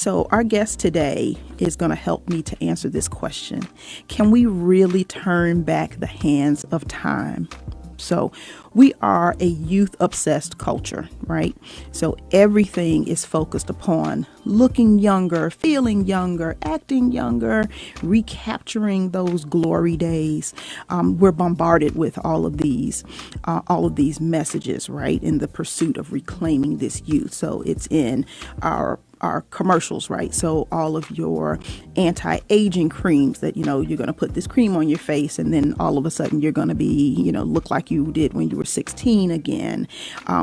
So our guest today is going to help me to answer this question. Can we really turn back the hands of time? So we are a youth obsessed culture, right? So everything is focused upon looking younger, feeling younger, acting younger, recapturing those glory days. We're bombarded with all of these messages, right? In the pursuit of reclaiming this youth. So it's in our commercials, right? So all of your anti-aging creams that, you're going to put this cream on your face and then all of a sudden you're going to be, look like you did when you were 16 again.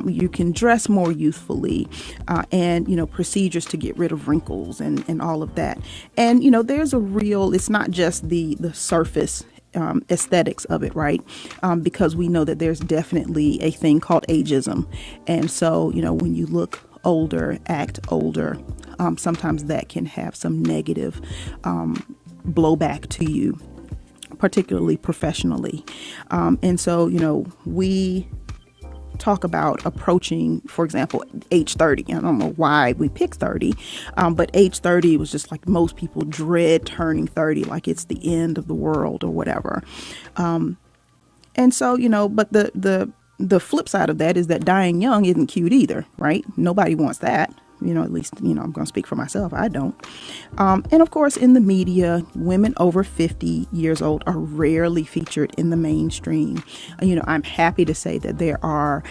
You can dress more youthfully and, procedures to get rid of wrinkles and all of that. And, there's it's not just the surface aesthetics of it, right? Because we know that there's definitely a thing called ageism. And so, when you look older, act older, sometimes that can have some negative blowback to you, particularly professionally. And so, we talk about approaching, for example, age 30. I don't know why we picked 30, but age 30 was just like most people dread turning 30, like it's the end of the world or whatever. And so, but the flip side of that is that dying young isn't cute either, right? Nobody wants that. At least, I'm going to speak for myself. I don't. And of course, in the media, women over 50 years old are rarely featured in the mainstream. I'm happy to say that there are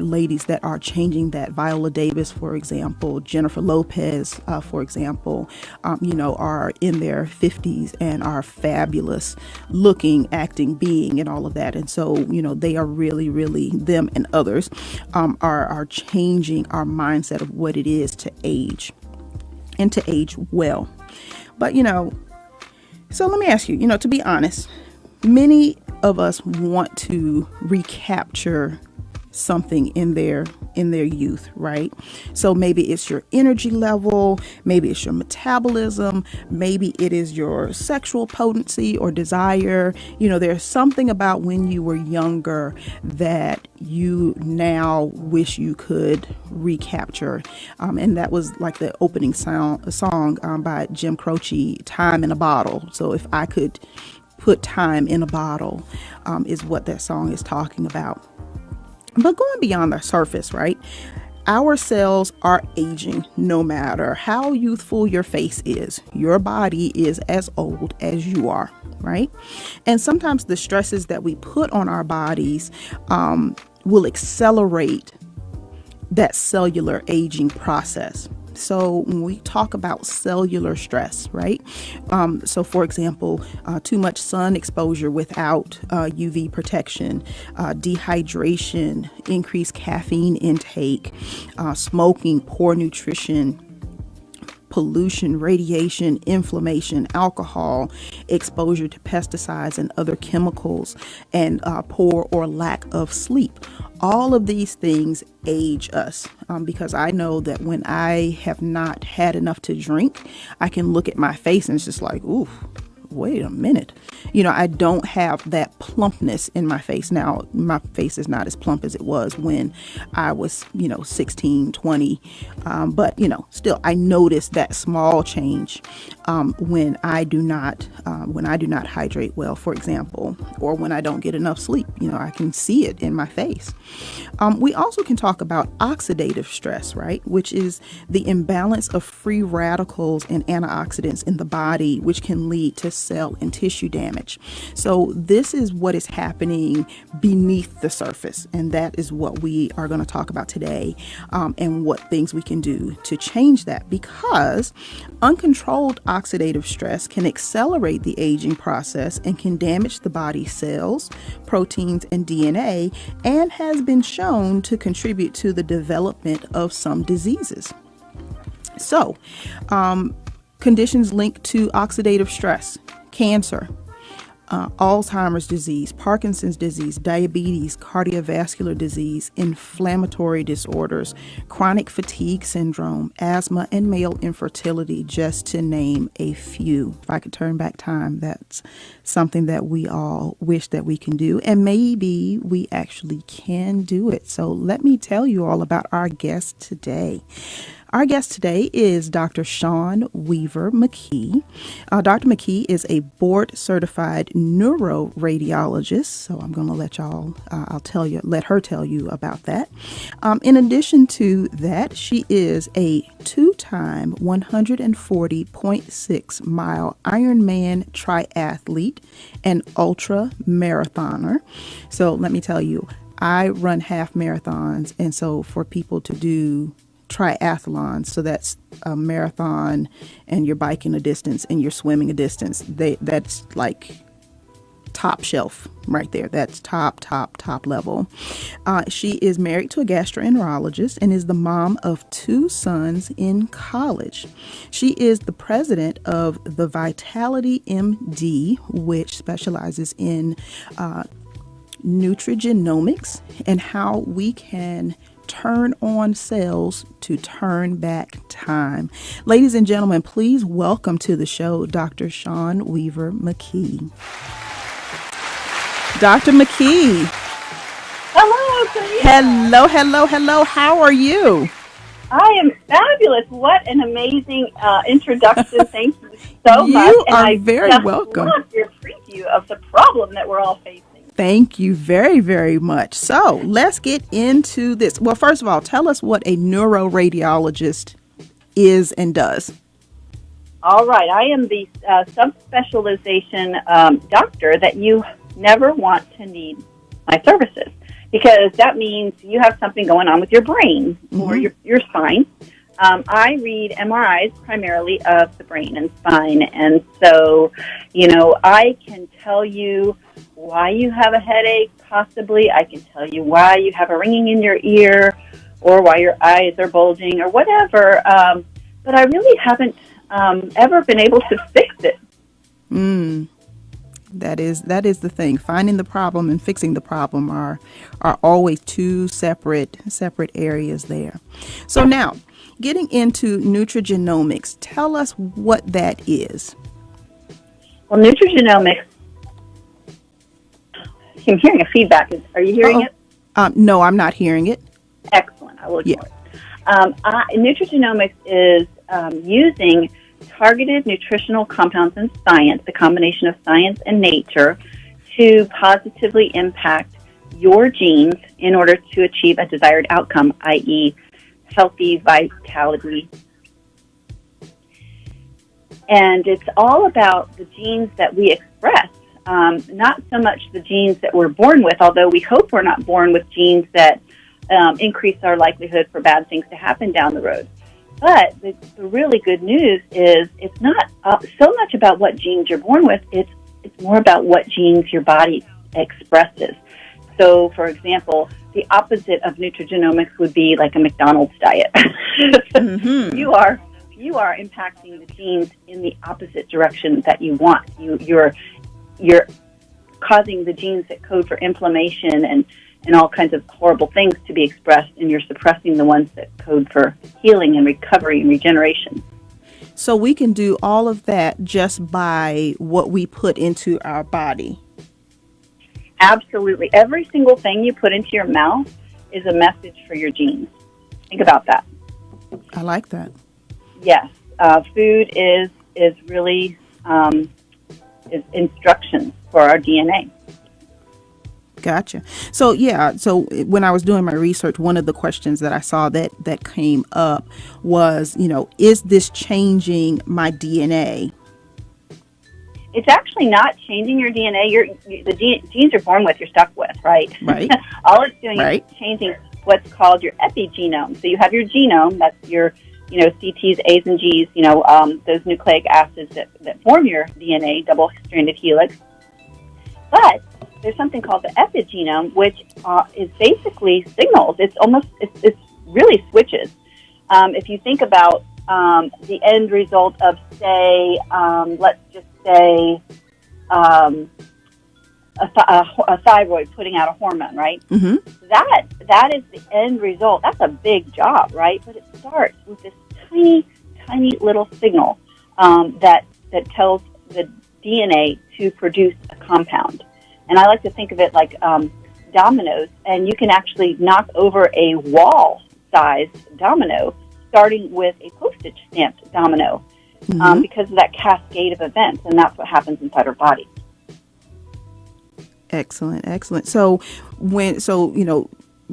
ladies that are changing that. Viola Davis, for example, Jennifer Lopez, for example, are in their 50s and are fabulous looking, acting, being, and all of that. And so, they are really, really, them and others are changing our mindset of what it is to age and to age well. But, so let me ask you, to be honest, many of us want to recapture something in their youth, right? So maybe it's your energy level, maybe it's your metabolism, maybe it is your sexual potency or desire. There's something about when you were younger that you now wish you could recapture. And that was like the opening song by Jim Croce, Time in a Bottle. So if I could put time in a bottle, is what that song is talking about. But going beyond the surface, right? Our cells are aging no matter how youthful your face is. Your body is as old as you are, right? And sometimes the stresses that we put on our bodies will accelerate that cellular aging process. So when we talk about cellular stress, right? So for example, too much sun exposure without UV protection, dehydration, increased caffeine intake, smoking, poor nutrition, pollution, radiation, inflammation, alcohol, exposure to pesticides and other chemicals, and poor or lack of sleep. All of these things age us because I know that when I have not had enough to drink, I can look at my face and it's just like, ooh, wait a minute. I don't have that plumpness in my face. Now, my face is not as plump as it was when I was, 16, 20. But, still, I notice that small change when I do not hydrate well, for example, or when I don't get enough sleep. I can see it in my face. We also can talk about oxidative stress, right? Which is the imbalance of free radicals and antioxidants in the body, which can lead to cell and tissue damage. So this is what is happening beneath the surface. And that is what we are going to talk about today, and what things we can do to change that, because uncontrolled oxidative stress can accelerate the aging process and can damage the body's cells, proteins, and DNA, and has been shown to contribute to the development of some diseases. So, conditions linked to oxidative stress: cancer, Alzheimer's disease, Parkinson's disease, diabetes, cardiovascular disease, inflammatory disorders, chronic fatigue syndrome, asthma, and male infertility, just to name a few. If I could turn back time, that's something that we all wish that we can do, and maybe we actually can do it. So let me tell you all about our guest today. Our guest today is Dr. Shawn Weaver McKee. Dr. McKee is a board-certified neuroradiologist, so I'm going to let her tell you about that. In addition to that, she is a two-time 140.6-mile Ironman triathlete and ultra marathoner. So let me tell you, I run half marathons, and so for people to do triathlons, so that's a marathon and you're biking a distance and you're swimming a distance, that's like top shelf right there. That's top level. She is married to a gastroenterologist and is the mom of two sons in college. She is the president of the Vitality MD, which specializes in nutrigenomics and how we can turn on cells to turn back time. Ladies and gentlemen, please welcome to the show Dr. Shawn Weaver McKee. Dr. McKee. Hello, Karina. Hello. How are you? I am fabulous. What an amazing introduction. Thank you so much. You are very welcome. I love your preview of the problem that we're all facing. Thank you very, very much. So let's get into this. Well, first of all, tell us what a neuroradiologist is and does. All right. I am the subspecialization doctor that you never want to need my services, because that means you have something going on with your brain or your spine. I read MRIs primarily of the brain and spine, and so, I can tell you why you have a headache, possibly. I can tell you why you have a ringing in your ear or why your eyes are bulging or whatever, but I really haven't ever been able to fix it. That is the thing. Finding the problem and fixing the problem are always two separate areas there. So now, getting into nutrigenomics, tell us what that is. Well, nutrigenomics, I'm hearing a feedback. Are you hearing it? No, I'm not hearing it. Excellent. I will ignore it. Nutrigenomics is using targeted nutritional compounds in science, the combination of science and nature, to positively impact your genes in order to achieve a desired outcome, i.e., healthy vitality. And it's all about the genes that we express, not so much the genes that we're born with, although we hope we're not born with genes that increase our likelihood for bad things to happen down the road. But the really good news is it's not so much about what genes you're born with, it's more about what genes your body expresses. So, for example, the opposite of nutrigenomics would be like a McDonald's diet. You are impacting the genes in the opposite direction that you want. You're causing the genes that code for inflammation and all kinds of horrible things to be expressed, and you're suppressing the ones that code for healing and recovery and regeneration. So we can do all of that just by what we put into our body. Absolutely. Every single thing you put into your mouth is a message for your genes. Think about that. I like that. Yes. Food is really is instructions for our DNA. Gotcha. So when I was doing my research, one of the questions that I saw that came up was, is this changing my DNA? It's actually not changing your DNA. The genes you're born with, you're stuck with, right? Right. All it's doing is changing what's called your epigenome. So you have your genome, that's your, CTs, A's, and G's, those nucleic acids that form your DNA, double-stranded helix. But there's something called the epigenome, which is basically signals. It's really switches. If you think about the end result of, say, let's just say a thyroid putting out a hormone, right? Mm-hmm. That is the end result. That's a big job, right? But it starts with this tiny little signal that tells the DNA to produce a compound. And I like to think of it like dominoes, and you can actually knock over a wall-sized domino starting with a postage stamped domino because of that cascade of events, and that's what happens inside our body. Excellent, excellent. So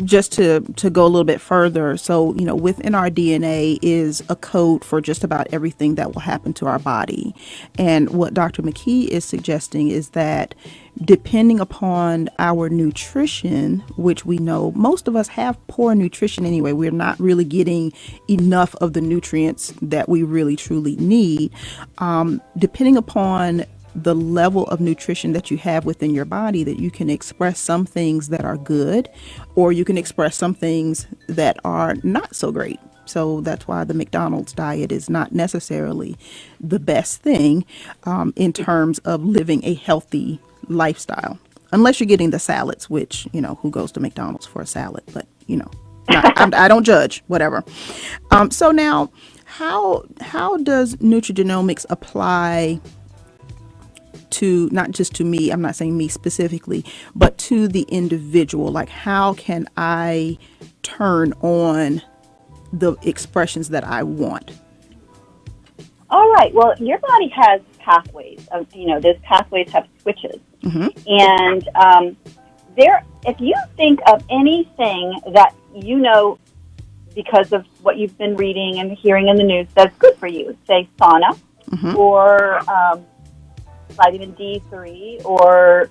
just to go a little bit further, so within our DNA is a code for just about everything that will happen to our body. And what Dr. McKee is suggesting is that depending upon our nutrition, which we know most of us have poor nutrition anyway, we're not really getting enough of the nutrients that we really truly need. Depending upon the level of nutrition that you have within your body, that you can express some things that are good, or you can express some things that are not so great. So that's why the McDonald's diet is not necessarily the best thing in terms of living a healthy lifestyle, unless you're getting the salads, which, who goes to McDonald's for a salad, but, I don't judge, whatever. So now, how does nutrigenomics apply to, not just to me, I'm not saying me specifically, but to the individual? Like, how can I turn on the expressions that I want? All right. Well, your body has pathways. Those pathways have switches. Mm-hmm. And if you think of anything that because of what you've been reading and hearing in the news that's good for you, say sauna, mm-hmm. or vitamin D3, or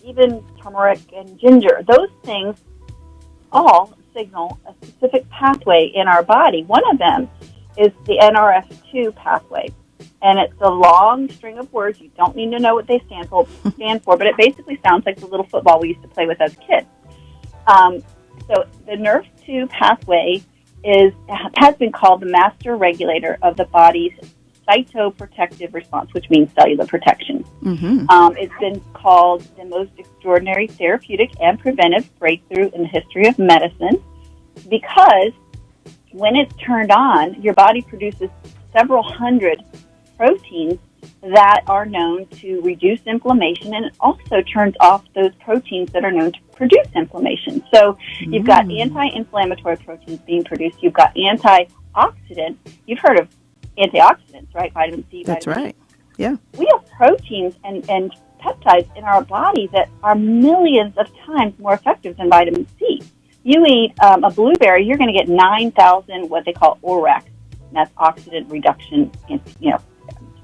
even turmeric and ginger. Those things all signal a specific pathway in our body. One of them is the NRF2 pathway, and it's a long string of words. You don't need to know what they stand for, but it basically sounds like the little football we used to play with as kids. So the NRF2 pathway has been called the master regulator of the body's cytoprotective response, which means cellular protection. Mm-hmm. It's been called the most extraordinary therapeutic and preventive breakthrough in the history of medicine because when it's turned on, your body produces several hundred proteins that are known to reduce inflammation, and it also turns off those proteins that are known to produce inflammation. So you've got anti-inflammatory proteins being produced. You've got antioxidant. You've heard of antioxidants, right? Vitamin C. That's right. Yeah. We have proteins and peptides in our body that are millions of times more effective than vitamin C. You eat a blueberry, you're going to get 9,000 what they call ORAC, and that's oxidant reduction in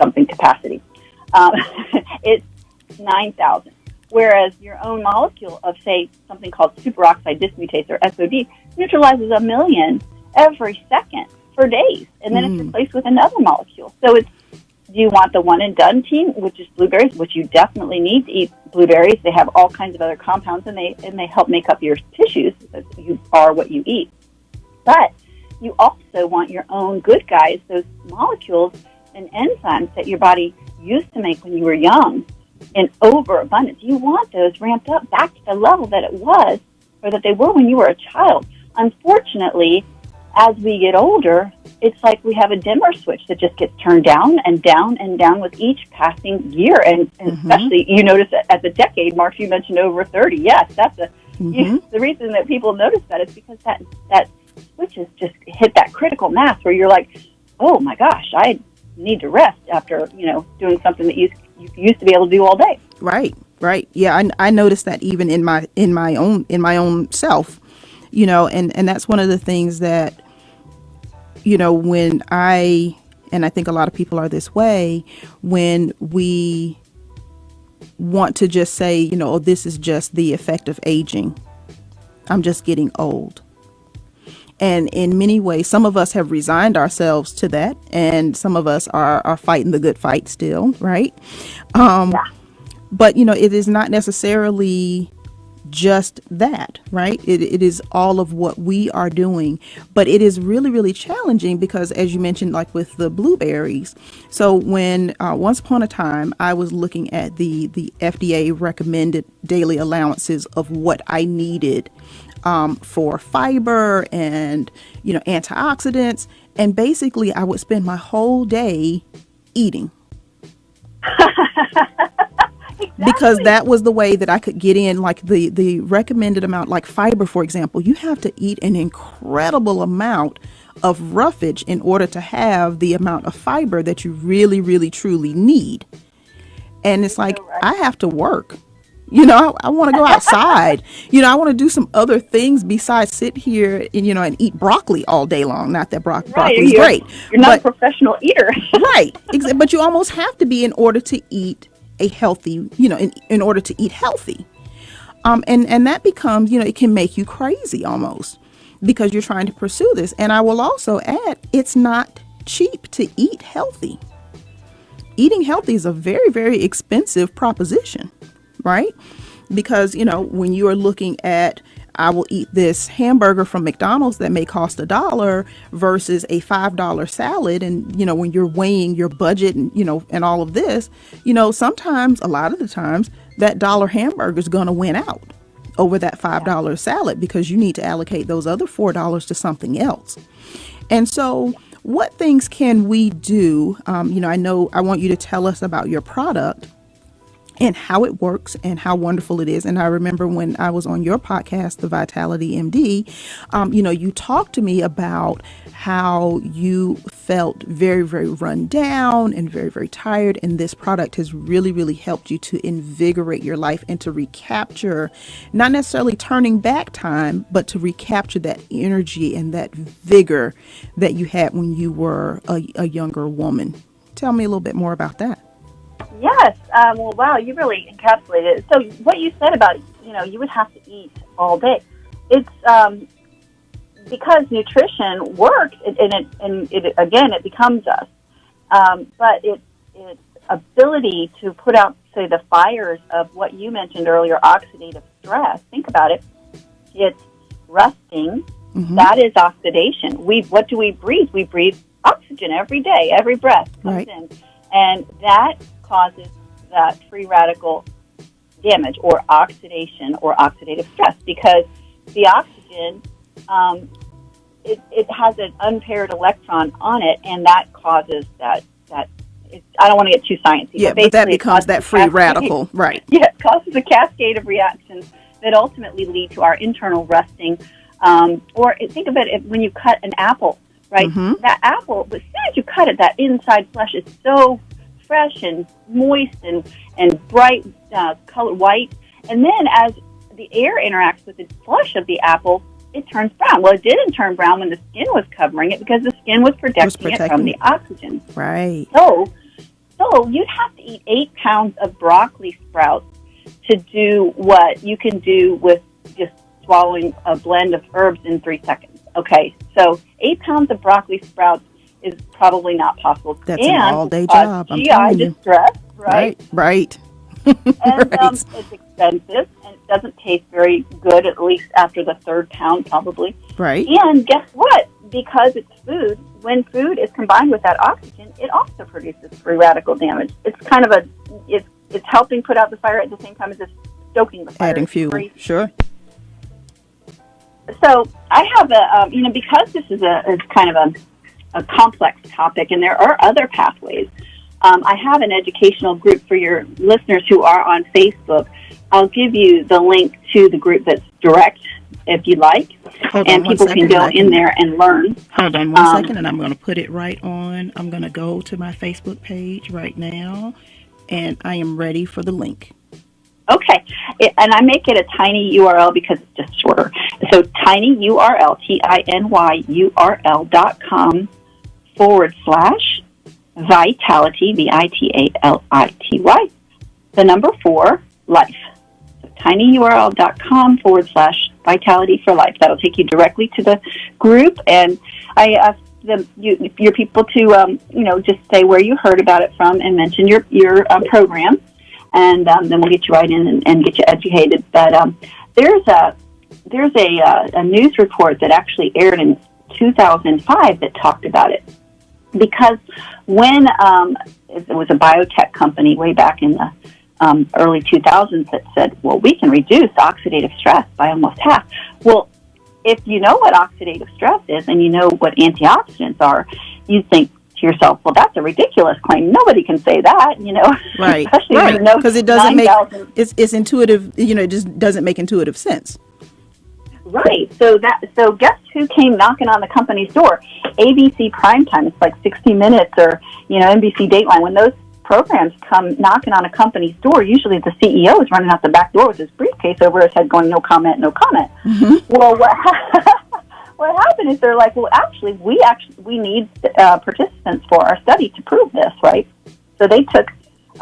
something capacity. It's 9,000. Whereas your own molecule of, say, something called superoxide dismutase, or SOD, neutralizes 1 million every second for days, and then it's replaced with another molecule. So do you want the one and done team, which is blueberries, which you definitely need to eat blueberries. They have all kinds of other compounds, and they help make up your tissues. You are what you eat. But you also want your own good guys, those molecules and enzymes that your body used to make when you were young in overabundance. You want those ramped up back to the level that it was, or that they were when you were a child. Unfortunately, as we get older, it's like we have a dimmer switch that just gets turned down and down and down with each passing year. And especially, you notice that at the decade mark, you mentioned over 30. Yes, that's the reason that people notice that is because that switch has just hit that critical mass where you're like, oh my gosh, I need to rest after, doing something that you used to be able to do all day. Right. Yeah, I noticed that even in my own self, and that's one of the things that, when and I think a lot of people are this way, when we want to just say, oh, this is just the effect of aging. I'm just getting old. And in many ways, some of us have resigned ourselves to that, and some of us are fighting the good fight still, right? But, it is not necessarily just that, right? It is all of what we are doing, but it is really, really challenging because, as you mentioned, like with the blueberries. So when once upon a time, I was looking at the FDA recommended daily allowances of what I needed for fiber and, antioxidants. And basically I would spend my whole day eating. because Exactly. that was the way that I could get in like the recommended amount, like fiber, for example. You have to eat an incredible amount of roughage in order to have the amount of fiber that you really, really, truly need. And it's You're like, so right. I have to work. I want to go outside. I want to do some other things besides sit here and, and eat broccoli all day long. Not that Right. broccoli is great, You're not a but professional eater. right. But you almost have to be in order to eat a healthy, in order to eat healthy. And that becomes, it can make you crazy almost because you're trying to pursue this. And I will also add, it's not cheap to eat healthy. Eating healthy is a very, very expensive proposition, right? Because, when you are looking at, I will eat this hamburger from McDonald's that may cost $1 versus a $5 salad. And, when you're weighing your budget and, and all of this, sometimes, a lot of the times, that dollar hamburger is going to win out over that $5 salad because you need to allocate those other $4 to something else. And so what things can we do? I know I want you to tell us about your product and how it works and how wonderful it is. And I remember when I was on your podcast, The Vitality MD, you talked to me about how you felt very, very run down and very, very tired. And this product has really, really helped you to invigorate your life and to recapture, not necessarily turning back time, but to recapture that energy and that vigor that you had when you were a younger woman. Tell me a little bit more about that. Yes. Well, wow, you really encapsulated it. So what you said about, you would have to eat all day. It's because nutrition works, and it becomes us. But its ability to put out, say, the fires of what you mentioned earlier, oxidative stress. Think about it. It's rusting. Mm-hmm. That is oxidation. What do we breathe? We breathe oxygen every day. Every breath comes in. And that causes that free radical damage or oxidation or oxidative stress because the oxygen, it has an unpaired electron on it, and that causes that I don't want to get too sciencey. Yeah, but that becomes that free radical, right? Yeah, it causes a cascade of reactions that ultimately lead to our internal rusting. Or think of it when you cut an apple, right? Mm-hmm. That apple, as soon as you cut it, that inside flesh is so fresh and moist and bright color white. And then as the air interacts with the flesh of the apple, it turns brown. Well, it didn't turn brown when the skin was covering it because the skin was protecting it from the oxygen. Right. So you'd have to eat 8 pounds of broccoli sprouts to do what you can do with just swallowing a blend of herbs in 3 seconds. Okay, so 8 pounds of broccoli sprouts is probably not possible. That's an all-day job. I'm GI telling you. distress, right? Right. And Right. it's expensive, and it doesn't taste very good, at least after the 3rd pound, probably. Right. And guess what? Because it's food, when food is combined with that oxygen, it also produces free radical damage. It's kind of it's helping put out the fire at the same time as it's stoking the fire. Adding fuel. Sure. So I have because this is kind of a complex topic, and there are other pathways. I have an educational group for your listeners who are on Facebook. I'll give you the link to the group that's direct, if you like, and people can go in there and learn. Hold on one second, and I'm going to put it right on. I'm going to go to my Facebook page right now, and I am ready for the link. Okay, and I make it a tiny URL because it's just shorter. So tiny URL, TinyURL.com/vitality, VITALITY, the number 4, life. So tinyurl.com/vitality for life. That'll take you directly to the group, and I ask your people to, just say where you heard about it from and mention your program. And then we'll get you right in and get you educated. But there's a news report that actually aired in 2005 that talked about it. Because when it was a biotech company way back in the early 2000s that said, well, we can reduce oxidative stress by almost half. Well, if you know what oxidative stress is and you know what antioxidants are, you think, to yourself, well, that's a ridiculous claim. Nobody can say that, Right. especially Right. when you know Because it doesn't make 9,000. it's intuitive. It just doesn't make intuitive sense. Right. So guess who came knocking on the company's door? ABC Primetime. It's like 60 Minutes or, NBC Dateline. When those programs come knocking on a company's door, usually the CEO is running out the back door with his briefcase over his head going, no comment, no comment. Mm-hmm. Well, what happened is they're like, well, actually we need participants for our study to prove this, right? So they took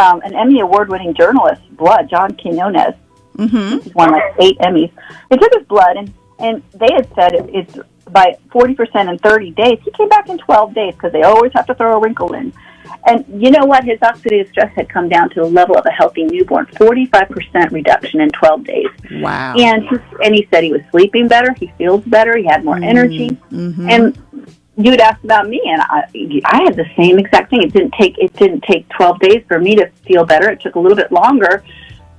an Emmy award-winning journalist's blood, John Quinones. Mm-hmm. He's won like 8 Emmys. They took his blood, and they had said it's by 40% in 30 days. He came back in 12 days because they always have to throw a wrinkle in. And you know what? His oxidative stress had come down to the level of a healthy newborn, 45% reduction in 12 days. Wow. And he said he was sleeping better, he feels better, he had more energy. Mm-hmm. And you'd asked about me, and I had the same exact thing. It didn't take 12 days for me to feel better. It took a little bit longer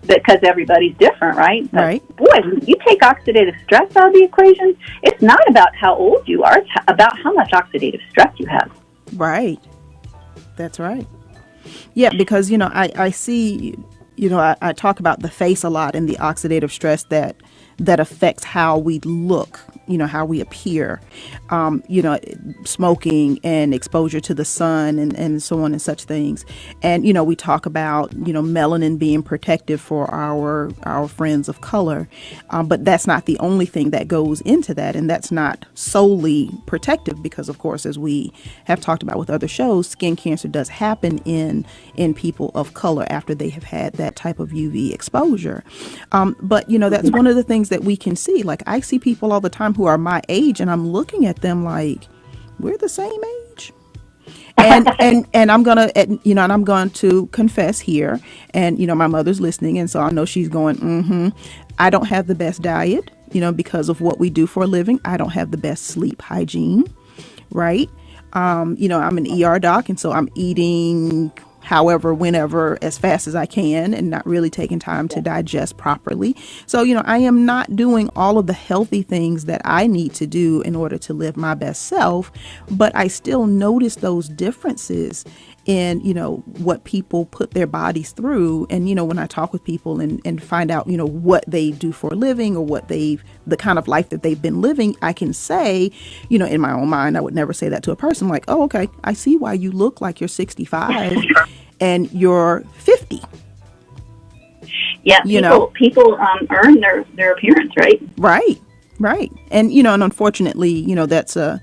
because everybody's different, right? But right. Boy, when you take oxidative stress out of the equation, it's not about how old you are. It's about how much oxidative stress you have. Right. That's right. Yeah, because, I see, I talk about the face a lot and the oxidative stress that affects how we look, how we appear, smoking and exposure to the sun and so on and such things. And, we talk about, melanin being protective for our friends of color. But that's not the only thing that goes into that. And that's not solely protective because, of course, as we have talked about with other shows, skin cancer does happen in people of color after they have had that type of UV exposure. But, that's one of the things that we can see. Like, I see people all the time who are my age, and I'm looking at them like, we're the same age. And I'm gonna, and I'm going to confess here, and my mother's listening, and so I know she's going, I don't have the best diet, because of what we do for a living. I don't have the best sleep hygiene, right? I'm an ER doc, and so I'm eating however, whenever, as fast as I can, and not really taking time to digest properly. So, I am not doing all of the healthy things that I need to do in order to live my best self, but I still notice those differences in, what people put their bodies through. And, when I talk with people and find out, what they do for a living or the kind of life that they've been living, I can say, in my own mind, I would never say that to a person like, oh, okay, I see why you look like you're 65 and you're 50. Yeah, people earn their appearance, right? Right. And, and unfortunately, that's a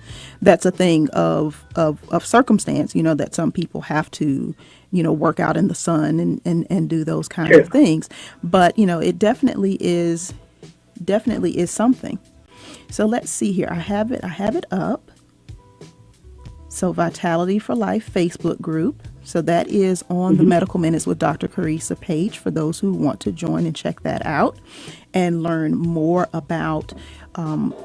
thing of circumstance, that some people have to, work out in the sun and do those kinds of things. But, it definitely is something. So let's see here. I have it up. So Vitality for Life Facebook group. So that is on the Medical Minutes with Dr. Carissa page for those who want to join and check that out and learn more about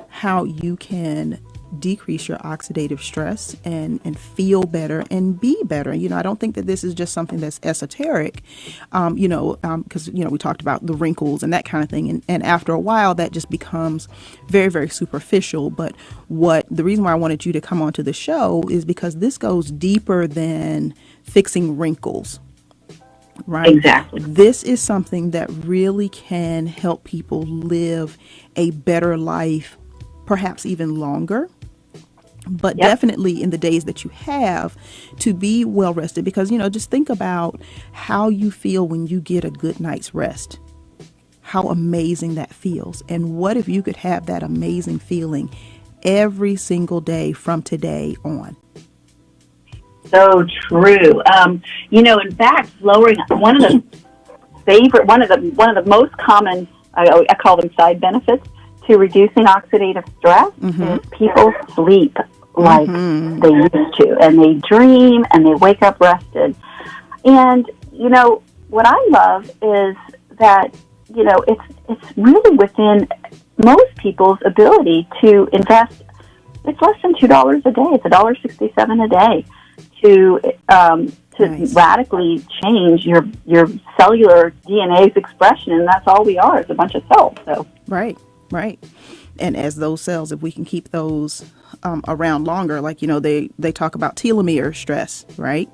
how you can decrease your oxidative stress and feel better and be better. I don't think that this is just something that's esoteric, because, we talked about the wrinkles and that kind of thing. And after a while, that just becomes very, very superficial. But the reason why I wanted you to come onto the show is because this goes deeper than fixing wrinkles. Right? Exactly. This is something that really can help people live a better life, perhaps even longer. But definitely in the days that you have to be well rested, because, just think about how you feel when you get a good night's rest, how amazing that feels. And what if you could have that amazing feeling every single day from today on? So true. In fact, lowering one of the most common, I call them side benefits to reducing oxidative stress is people sleep like they used to, and they dream and they wake up rested. And what I love is that it's really within most people's ability to invest. It's less than $2 a day. It's $1.67 a day to nice. Radically change your cellular DNA's expression, and that's all we are, is a bunch of cells. So right. And as those cells, if we can keep those around longer. Like, they talk about telomere stress, right?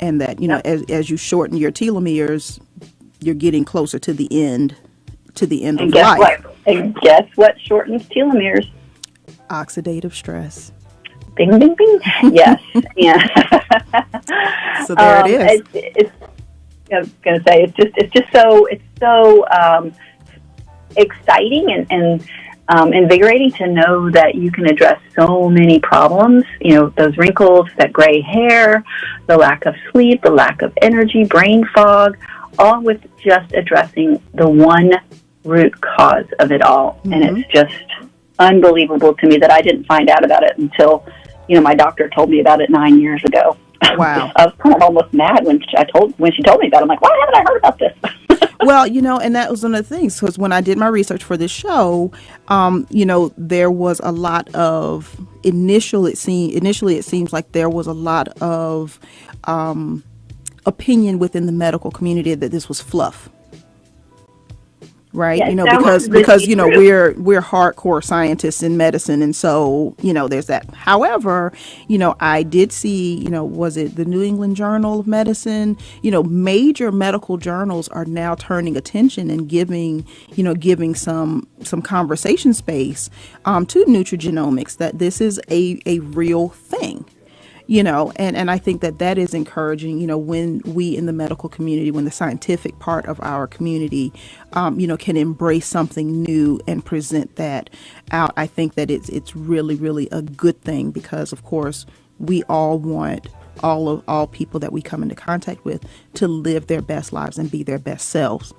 And that, Yep. as you shorten your telomeres, you're getting closer to the end And of guess life. what? And guess what shortens telomeres? Oxidative stress. Bing, bing, bing. Yes. Yeah. So there it is. I was going to say it's so exciting and invigorating to know that you can address so many problems. Those wrinkles, that gray hair, the lack of sleep, the lack of energy, brain fog, all with just addressing the one root cause of it all. Mm-hmm. And it's just unbelievable to me that I didn't find out about it until, my doctor told me about it 9 years ago. Wow. I was kind of almost mad when she told me about it. I'm like, why haven't I heard about this? Well, and that was one of the things, because when I did my research for this show, there was a lot of initially it seems like there was a lot of opinion within the medical community that this was fluff. Right. Yeah, because we're hardcore scientists in medicine. And so, there's that. However, I did see, was it the New England Journal of Medicine? Major medical journals are now turning attention and giving some conversation space to nutrigenomics, that this is a real thing. And I think that is encouraging, when we in the medical community, when the scientific part of our community, can embrace something new and present that out. I think that it's really, really a good thing, because, of course, we all want all people that we come into contact with to live their best lives and be their best selves.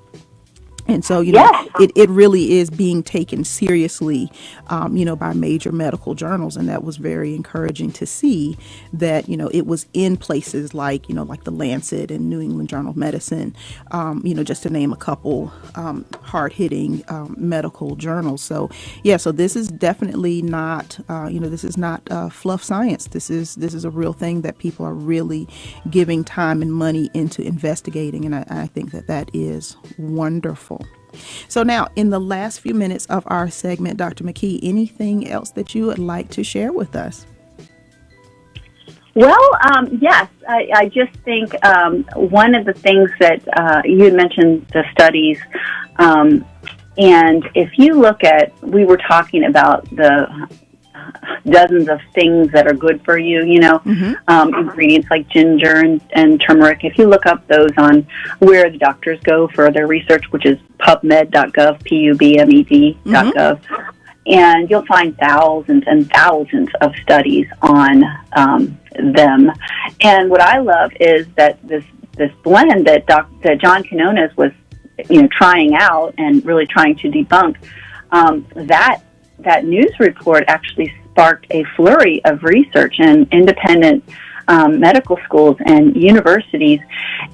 And so, it really is being taken seriously, by major medical journals. And that was very encouraging to see that, it was in places like, like the Lancet and New England Journal of Medicine, just to name a couple hard-hitting medical journals. So, so this is definitely not, this is not fluff science. This is a real thing that people are really giving time and money into investigating. And I think that is wonderful. So now, in the last few minutes of our segment, Dr. McKee, anything else that you would like to share with us? Well, yes. I just think one of the things that you had mentioned, the studies, and if you look at, we were talking about the dozens of things that are good for you, ingredients like ginger and turmeric. If you look up those on where the doctors go for their research, which is pubmed.gov, PUBMED.gov, and you'll find thousands and thousands of studies on them. And what I love is that this blend that John Quinones was, trying out and really trying to debunk, that news report actually sparked a flurry of research in independent medical schools and universities.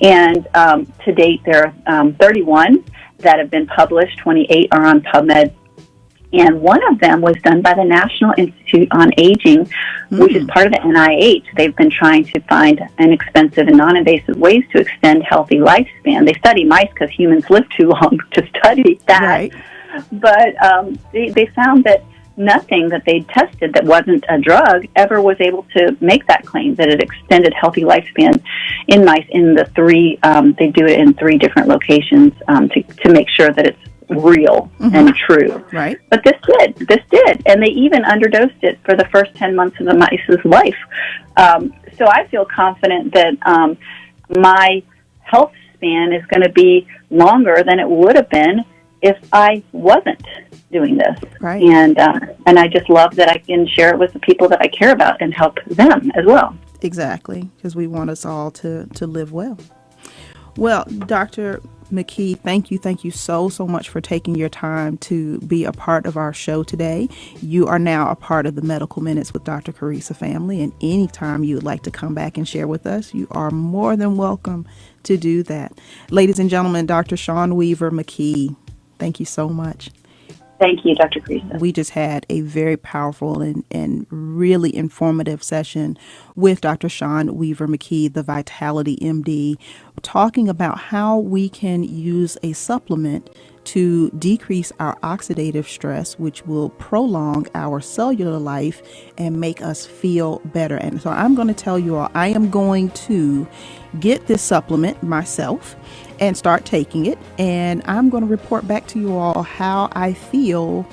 And to date, there are 31 that have been published. 28 are on PubMed. And one of them was done by the National Institute on Aging, which is part of the NIH. They've been trying to find inexpensive and non-invasive ways to extend healthy lifespan. They study mice because humans live too long to study that. Right. But they found that nothing that they tested that wasn't a drug ever was able to make that claim, that it extended healthy lifespan in mice in the three, they do it in 3 different locations to make sure that it's real and true. Right. But this did. And they even underdosed it for the first 10 months of the mice's life. So I feel confident that my health span is going to be longer than it would have been if I wasn't doing this. Right. And I just love that I can share it with the people that I care about and help them as well. Exactly, because we want us all to live well. Well, Dr. McKee, thank you so much for taking your time to be a part of our show today. You are now a part of the Medical Minutes with Dr. Carissa family, and anytime you would like to come back and share with us, you are more than welcome to do that. Ladies and gentlemen, Dr. Shawn Weaver McKee, thank you so much. Thank you, Dr. Carissa. We just had a very powerful and really informative session with Dr. Shawn Weaver McKee, the Vitality MD, talking about how we can use a supplement to decrease our oxidative stress, which will prolong our cellular life and make us feel better. And so I'm going to tell you all, I am going to get this supplement myself and start taking it. And I'm going to report back to you all how I feel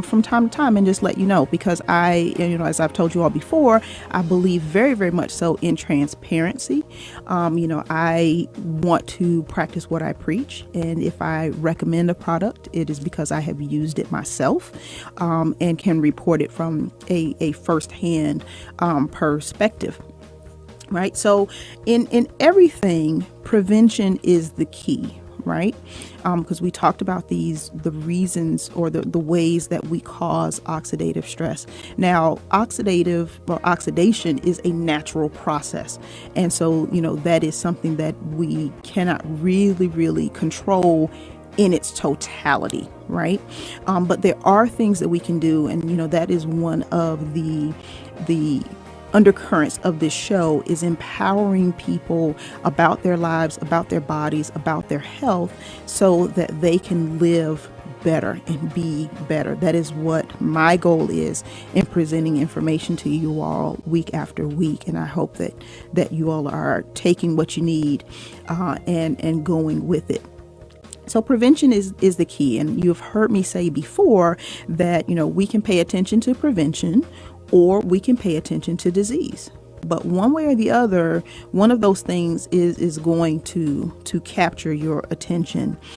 from time to time, and just let you know, because as I've told you all before, I believe very, very much so in transparency. I want to practice what I preach, and if I recommend a product, it is because I have used it myself, and can report it from a firsthand perspective. Right. So in everything, prevention is the key. Right? Because we talked about the reasons or the ways that we cause oxidative stress. Now, oxidation is a natural process. And so, that is something that we cannot really control in its totality, right? But there are things that we can do. And, that is one of the undercurrents of this show, is empowering people about their lives, about their bodies, about their health, so that they can live better and be better. That is what my goal is in presenting information to you all week after week. And I hope that you all are taking what you need and going with it. So prevention is the key. And you've heard me say before that, we can pay attention to prevention, or we can pay attention to disease. But one way or the other, one of those things is going to capture your attention.